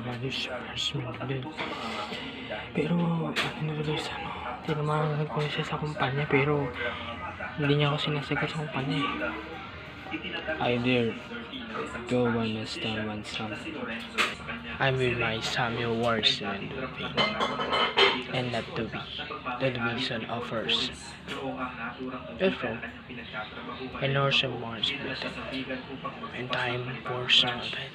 Malis din. Pero ano tuloy sa tinamahan ko siya sa kumpanya pero hindi niya ako sinasagot sa kumpanya eh. I dare go one stand one song. I'm with my Samuel Wars and not to be the division offers. Therefore, and also more split and time for some of it.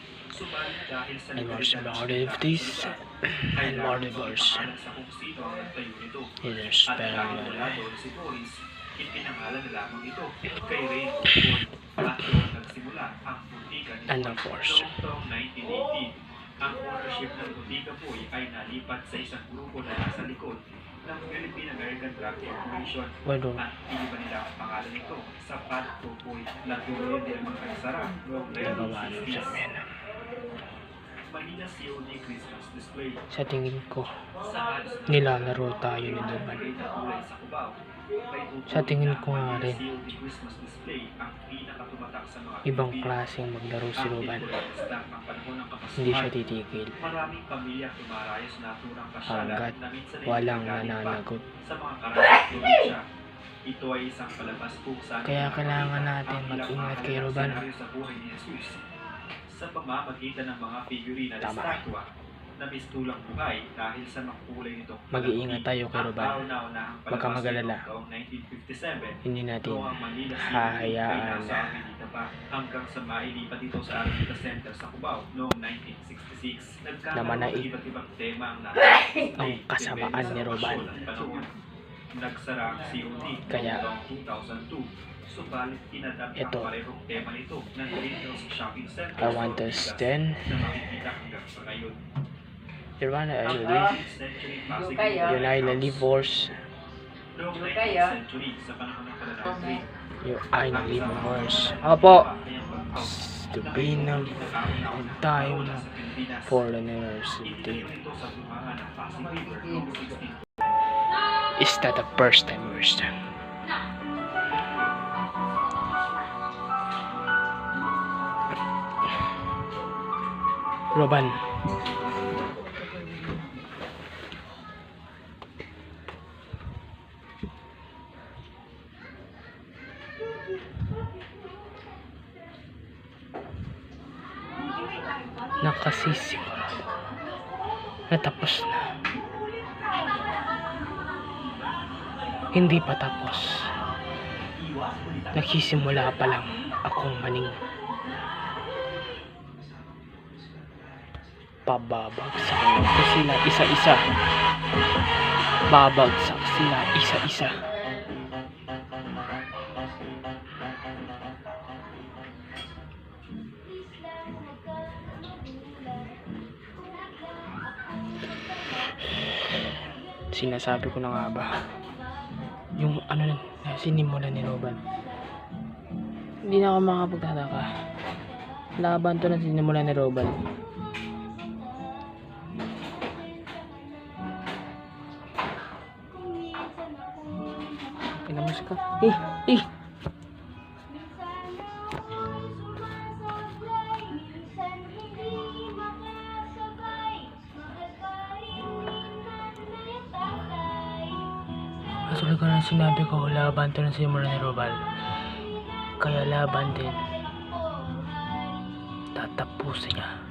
And more supportive this and more diverse. It is better than and of course. Ang ownership ng butika po ay nalipat sa isang grupo na nasa likod ng Philippine American Drug Corporation. At iniba nila ang pangalan nito sa padto po natuloy din ang kagsara noong 1966. Manila COD Christmas Display. Sa tingin ko, nilalaro tayo ni Duban. Sa tingin ko nga rin, ibang klaseng maglaro si Duban. Hindi siya titigil hanggat walang nananagot. Kaya kailangan natin mag-ingat kay Duban. Sa pamamagitan ng mga figurine na estatwa na mistulang buhay dahil sa makulay nitong mag-iingat tayo kay Duban. Baka mag-alala. Hindi natin hahayaan na hanggang sa mailipat ito sa Araneta Center sa Cubao noong 1966. Namanait ang kasamaan ni Duban. Nagsara ang COD kaya noong 2002. Subalit inadapt ang parehong tema nito ng Greenhouse Shopping Center. I want to stand. Na makikita hanggang sa ngayon. Your Honor, I live force. Noong 19th century, sa panahon ng Palanasri, I live force. Apo! To be now time for the university. Is that the first time we're done? Duban. Nakasisigurado natapos na. Hindi pa tapos. Nagsisimula pa lang akong maning. Pababagsak ko sila isa-isa. Babagsak sila isa-isa. Sinasabi ko na nga ba, yung ano na sinimulan ni Duban, hindi na ako makapagtataka. Laban to na sinimulan ni Duban. Pinamas ka. Eh! Kasulit ko na sinabi ko, laban to na sinimulan ni Duban. Kaya laban din. Tatapusin niya.